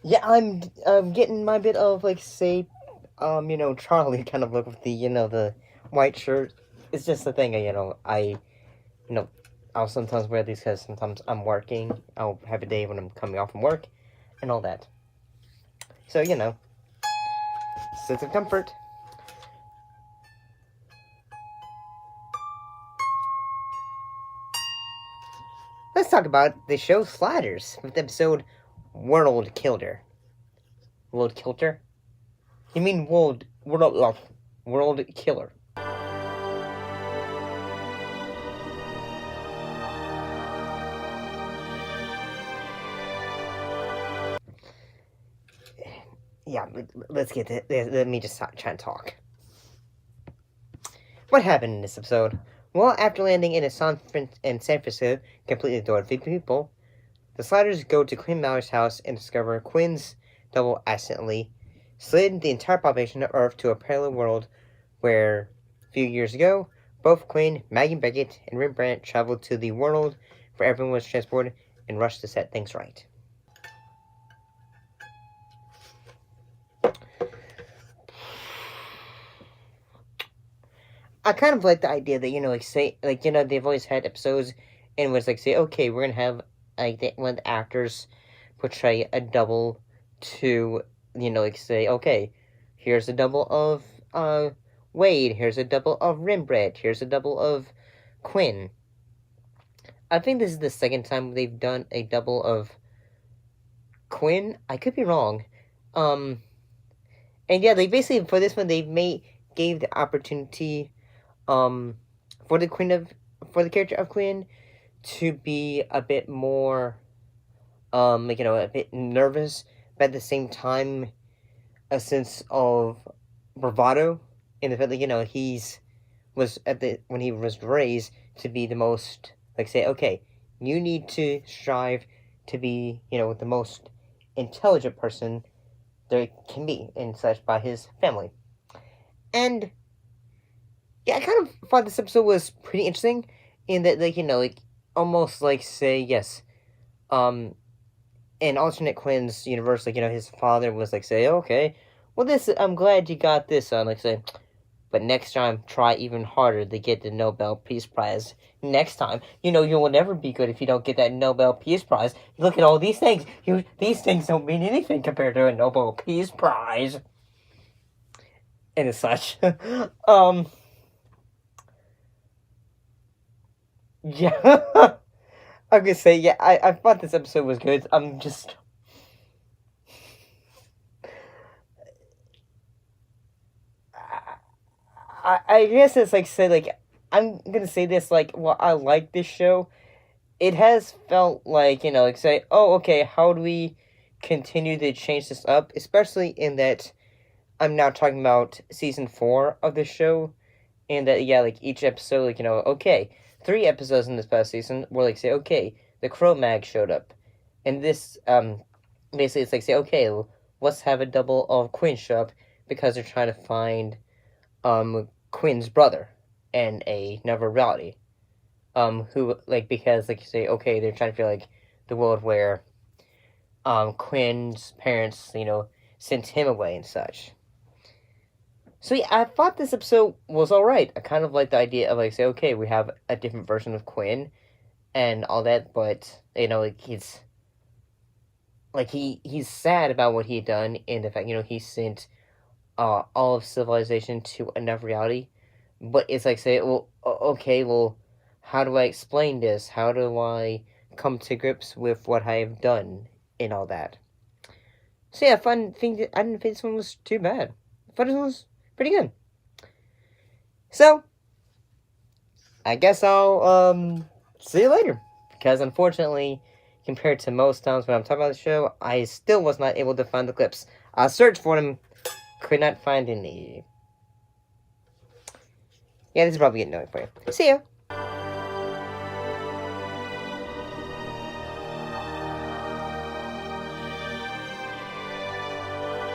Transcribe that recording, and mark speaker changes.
Speaker 1: Yeah, I'm getting my bit of like say, Charlie kind of look with the the white shirt. It's just the thing, you know I'll sometimes wear these because sometimes I'm working. I'll have a day when I'm coming off from work, and all that. So sense of comfort. Let's talk about the show Sliders with the episode World Killer. World Killer? You mean World Killer? Yeah, let's get to let me just try and talk. What happened in this episode? Well, after landing in San Francisco, completely adored people, the Sliders go to Quinn Mallory's house and discover Quinn's double accidentally slid the entire population of Earth to a parallel world where, a few years ago, both Quinn, Maggie Beckett, and Rembrandt traveled to the world where everyone was transported and rushed to set things right. I kind of like the idea that they've always had episodes in which say, okay, we're gonna have one of the actors portray a double to say, okay, here's a double of Wade, here's a double of Rembrandt, here's a double of Quinn. I think this is the second time they've done a double of Quinn. I could be wrong. And yeah, they basically for this one gave the opportunity for the character of Quinn to be a bit more a bit nervous, but at the same time a sense of bravado in the fact that when he was raised to be the most say, okay, you need to strive to be the most intelligent person there can be and such by his family. And yeah, I kind of thought this episode was pretty interesting in that almost say yes, in Alternate Quin's universe, his father was say, okay, well I'm glad you got this son, say, but next time try even harder to get the Nobel Peace Prize. Next time, you will never be good if you don't get that Nobel Peace Prize. You look at all these things. These things don't mean anything compared to a Nobel Peace Prize. And as such, yeah. I'm gonna say, yeah, I thought this episode was good. I'm just. I guess it's I'm gonna say this, well, I like this show. It has felt say, oh, okay, how do we continue to change this up? Especially in that I'm now talking about season 4 of the show, and that, yeah, each episode, okay, 3 episodes in this past season were say, okay, the Cro-Mag showed up. And this, basically it's say, okay, let's have a double of Quinn show up because they're trying to find, Quinn's brother in another reality. Who, because, you say, okay, they're trying to feel the world where, Quinn's parents, sent him away and such. So yeah, I thought this episode was alright. I kind of like the idea of say, okay, we have a different version of Quinn and all that, but he's he's sad about what he done and the fact he sent all of civilization to another reality. But it's say, well, okay, well, how do I explain this? How do I come to grips with what I have done and all that? So yeah, I didn't think this one was too bad. I thought this one was pretty good. So, I guess I'll see you later. Because unfortunately, compared to most times when I'm talking about the show, I still was not able to find the clips. I searched for them, could not find any. Yeah, this is probably getting annoying for you. See ya!